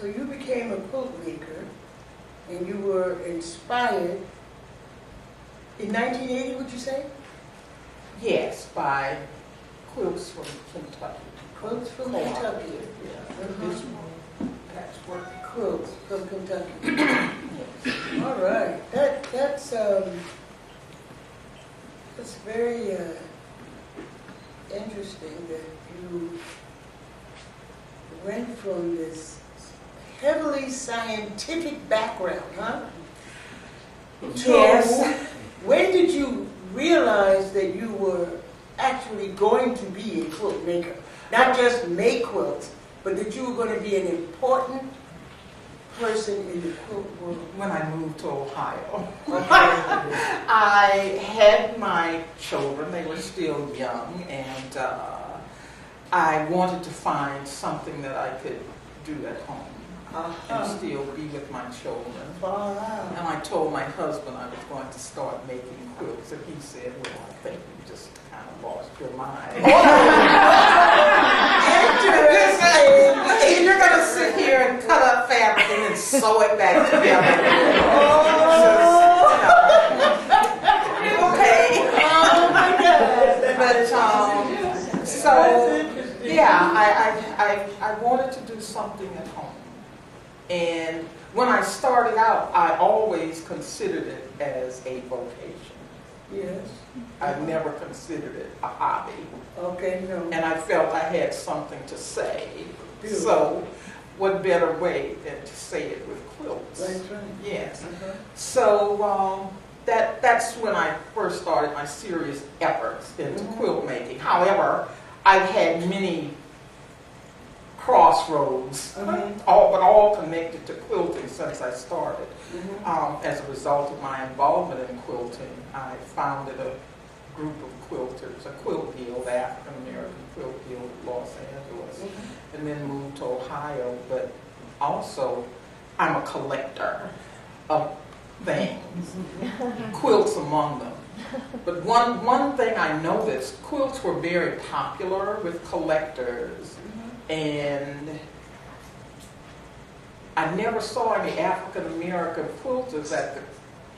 So you became a quilt maker, and you were inspired in 1980, would you say? Yes, by quilts from Kentucky. Quilts from Kentucky. Yeah. Patchwork quilts from Kentucky. All right. That's very interesting that you went from this heavily scientific background, huh? Yes. So, when did you realize that you were actually going to be a quilt maker? Not just make quilts, but that you were going to be an important person in the quilt world. When I moved to Ohio. Okay. I had my children, they were still young, and I wanted to find something that I could do at home and still be with my children. Wow. And I told my husband I was going to start making quilts, and he said, well, I think you just kind of lost your mind. Interesting. You're going to sit here and cut up fabric and then sew it back together. Okay. Oh my God. But, so, yeah, I wanted to do something at home. And when I started out, I always considered it as a vocation. Yes. I never considered it a hobby. Okay, no. And I felt I had something to say. Beautiful. So what better way than to say it with quilts? That's right. Yes. Uh-huh. So that's when I first started my serious efforts into quilt making. However, I've had many crossroads, all connected to quilting since I started. As a result of my involvement in quilting, I founded a group of quilters, a quilt guild, the African American Quilt Guild of Los Angeles, and then moved to Ohio. But also, I'm a collector of things, quilts among them. But one thing I noticed, quilts were very popular with collectors, and I never saw any African American quilters at the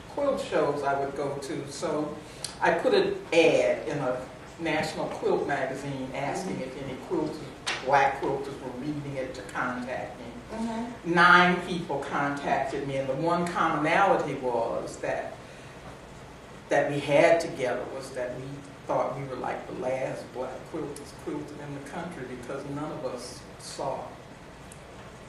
quilt shows I would go to. So I put an ad in a national quilt magazine asking if any quilters, black quilters, were reading it to contact me. 9 people contacted me, and the one commonality was that we had together was that we thought we were like the last black quilters quilting in the country, because none of us saw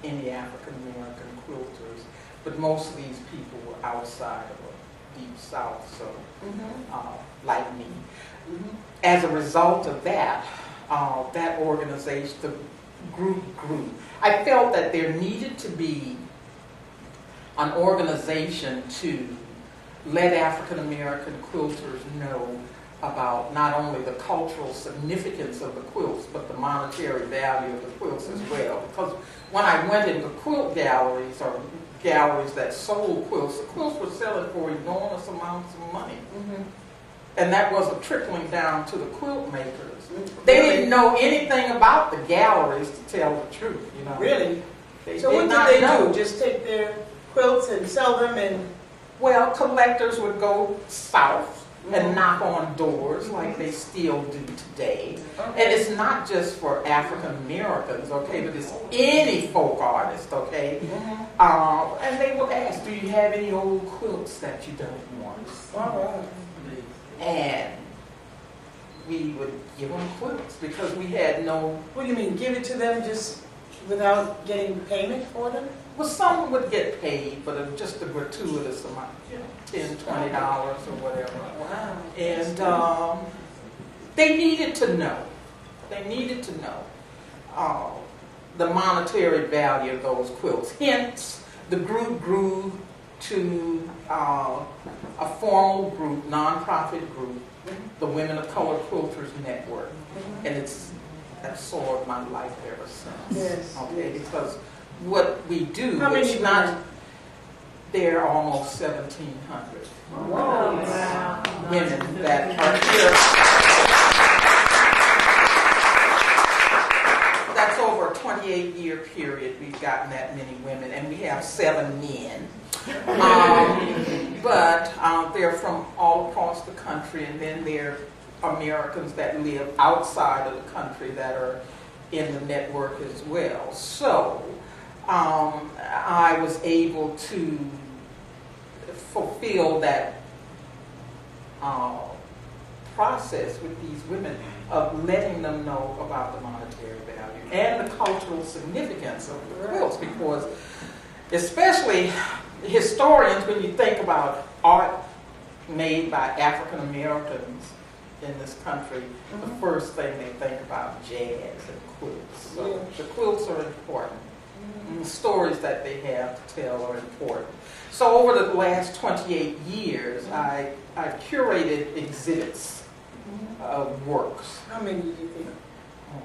any African American quilters. But most of these people were outside of the Deep South, so like me. As a result of that, that organization, the group grew. I felt that there needed to be an organization to let African American quilters know about not only the cultural significance of the quilts, but the monetary value of the quilts as well. Because when I went into quilt galleries, or galleries that sold quilts, the quilts were selling for enormous amounts of money. And that wasn't trickling down to the quilt makers. They didn't know anything about the galleries, to tell the truth, you know. Really? They So did what did they not know. do? Just take their quilts and sell them and... Well, collectors would go south and knock on doors like they still do today. And it's not just for African Americans, okay, but it's any folk artist, okay? And they would ask, do you have any old quilts that you don't want? All right. And we would give them quilts because we had no... What do you mean, give it to them just without getting payment for them? Well, some would get paid, but just a gratuitous amount, you know, $10, $20 or whatever. Wow. And they needed to know. They needed to know the monetary value of those quilts. Hence, the group grew to a formal group, nonprofit group, the Women of Color Quilters Network, and it's absorbed my life ever since. Yes. Okay, because what we do, How many it's not. There are almost 1,700 Wow. women that are here. That's over 28 28-year period, we've gotten that many women, and we have 7 men. But they're from all across the country, and then there are Americans that live outside of the country that are in the network as well. So I was able to fulfill that process with these women of letting them know about the monetary value and the cultural significance of the quilts, because especially historians, when you think about art made by African Americans in this country, the first thing they think about jazz and quilts. So the quilts are important. And the stories that they have to tell are important. So over the last 28 years, I curated exhibits of works. How many do you think? Oh,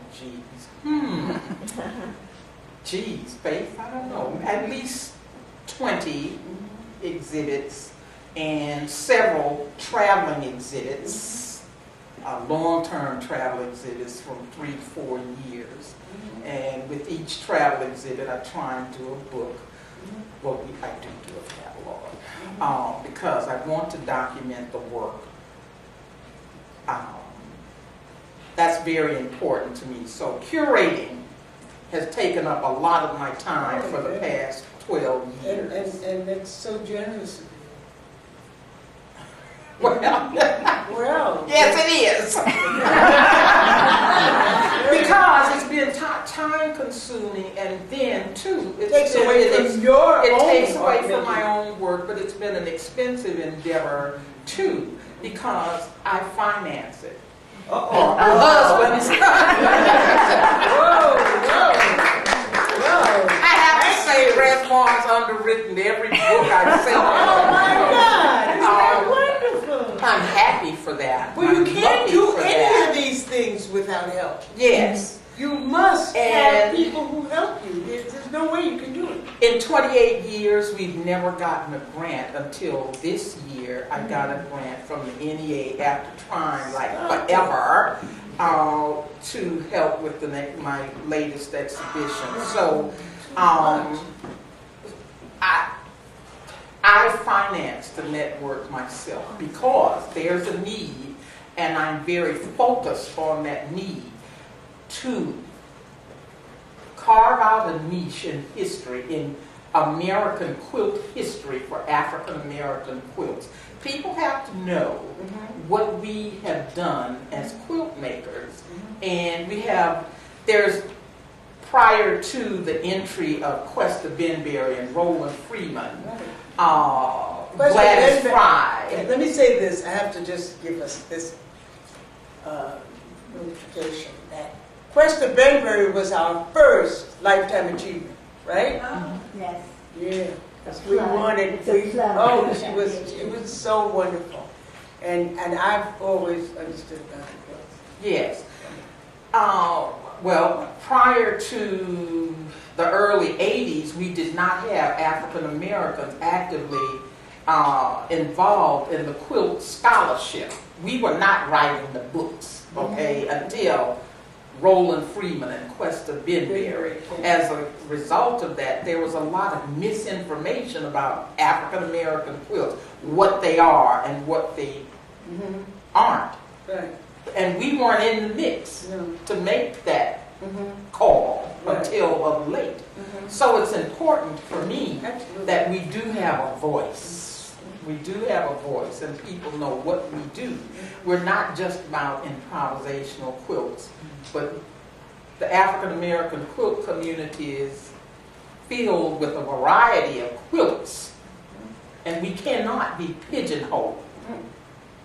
geez, Faith, I don't know. At least 20 exhibits and several traveling exhibits, long-term travel exhibits from 3 to 4 years. And with each travel exhibit, I try and do a book. Well, I do a catalog because I want to document the work. That's very important to me. So curating has taken up a lot of my time for the past 12 years. And that's so generous of you. Well, yes, it is. Because it's been time consuming, and then too, it takes away from my own work, but it's been an expensive endeavor too, because I finance it. Uh-oh. My husband. Whoa. I have to say, Resmond's underwritten every book I've seen. Oh my God, isn't that wonderful? I'm happy for that. Well, you can't do any of these things without help. Yes. You must have people who help you. There's no way you can do it. In 28 years, we've never gotten a grant until this year. I got a grant from the NEA after trying like forever to help with my latest exhibition. So I finance the network myself because there's a need, and I'm very focused on that need to carve out a niche in history, in American quilt history for African American quilts. People have to know what we have done as quilt makers, and there's prior to the entry of Questa, Benberry, and Roland Freeman, Gladys Fry. Let me say this. I have to just give us this notification that Questa Benberry was our first lifetime achievement, right? Yes. Yeah. We wanted. She was so wonderful, and I've always understood about the quilts. Yes. Well, prior to the early 80s, we did not have African Americans actively involved in the quilt scholarship. We were not writing the books, until Roland Freeman and Questa Benberry. As a result of that, there was a lot of misinformation about African American quilts, what they are and what they aren't. Right. And we weren't in the mix to make that call until of late. So it's important for me that we do have a voice. We do have a voice, and people know what we do. We're not just about improvisational quilts, but the African American quilt community is filled with a variety of quilts, and we cannot be pigeonholed.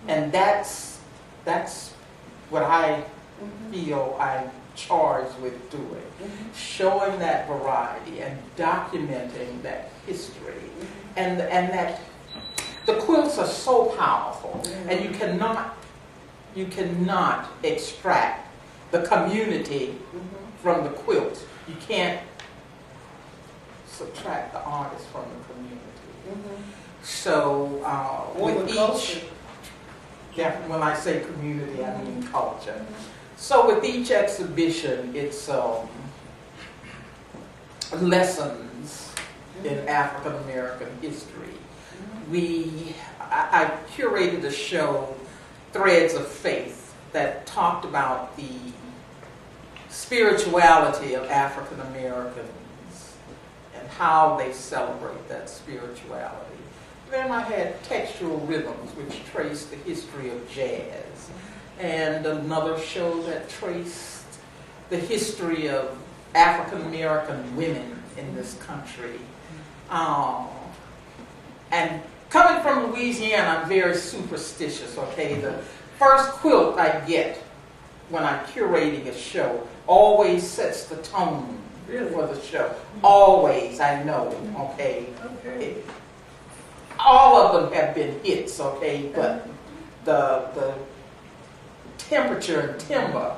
And that's what I feel I'm charged with doing, showing that variety and documenting that history, and that the quilts are so powerful, and you cannot extract the community from the quilt. You can't subtract the artist from the community. So with each, when I say community, I mean culture. So with each exhibition, it's lessons in African American history. I curated a show, Threads of Faith, that talked about the spirituality of African Americans and how they celebrate that spirituality. Then I had Textural Rhythms, which traced the history of jazz, and another show that traced the history of African American women in this country. And coming from Louisiana, I'm very superstitious, okay? The first quilt I get when I'm curating a show always sets the tone for the show. Always, I know, okay? All of them have been hits, okay? But the temperature and timber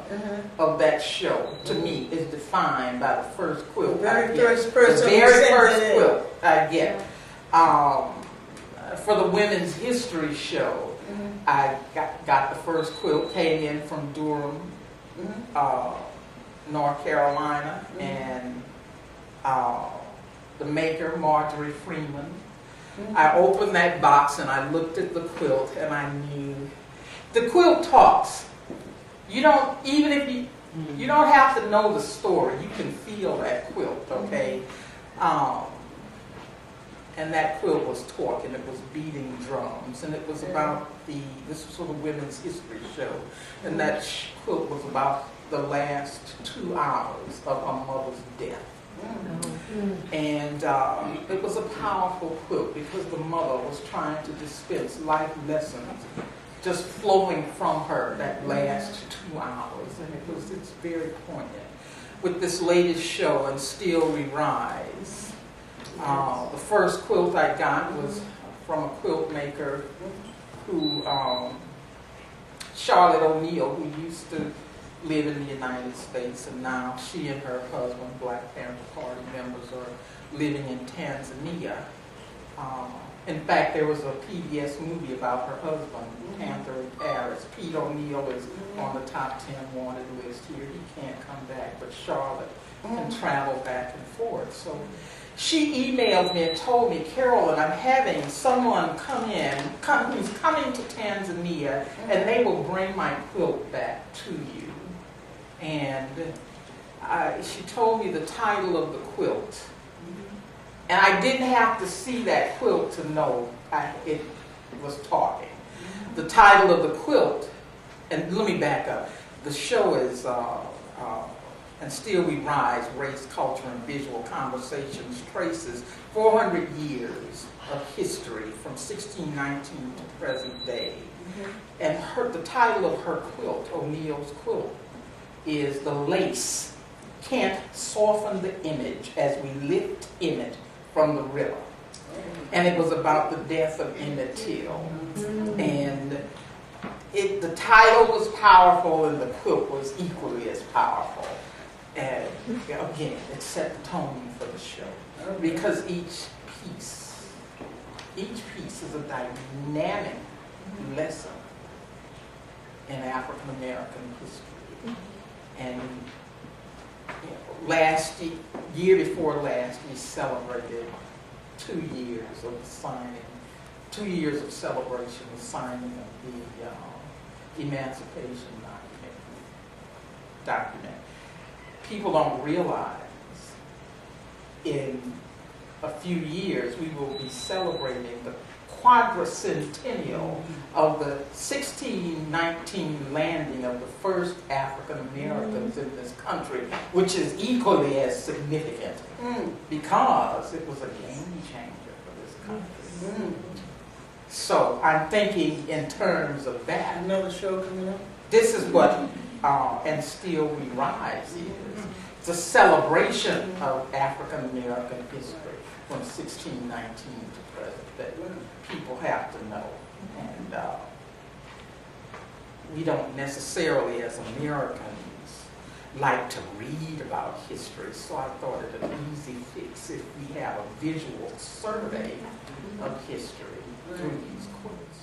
of that show, to me, is defined by the first quilt I get. First person the very who sends first it in. quilt I get. For the Women's History show, I got the first quilt, came in from Durham, North Carolina, and the maker, Marjorie Freeman. I opened that box and I looked at the quilt and I knew the quilt talks. You don't, even if you don't have to know the story, you can feel that quilt, okay? And that quilt was talking, it was beating drums, and it was about this was sort of Women's History show, and that quilt was about the last 2 hours of her mother's death. And it was a powerful quilt because the mother was trying to dispense life lessons just flowing from her that last 2 hours, and it's very poignant. With this latest show, And Still We Rise, the first quilt I got was from a quilt maker who, Charlotte O'Neill, who used to live in the United States, and now she and her husband, Black Panther Party members, are living in Tanzania. In fact, there was a PBS movie about her husband, Panther in Paris. Pete O'Neill is on the top 10 wanted list here. He can't come back, but Charlotte can travel back and forth. So she emailed me and told me, Carolyn, I'm having someone who's coming to Tanzania, and they will bring my quilt back to you. And she told me the title of the quilt. And I didn't have to see that quilt to know it was talking. The title of the quilt, and let me back up. The show is And Still We Rise, Race, Culture, and Visual Conversations, traces 400 years of history from 1619 to present day. And the title of her quilt, O'Neill's quilt, is The Lace Can't Soften the Image as We Lift Emmett from the River. And it was about the death of Emmett Till. And the title was powerful and the quilt was equally as powerful. And again, it set the tone for the show. Because each piece is a dynamic lesson in African American history. And year before last, we celebrated 2 years of signing, 2 years of celebration of signing of the Emancipation document. People don't realize in a few years we will be celebrating the quadricentennial of the 1619 landing of the first African Americans in this country, which is equally as significant because it was a game changer for this country. So I'm thinking in terms of that. Another show coming up? This is what And Still We Rise is. It's a celebration of African American history from 1619 to present day. People have to know. And we don't necessarily, as Americans, like to read about history, so I thought it an easy fix if we have a visual survey of history through these quilts.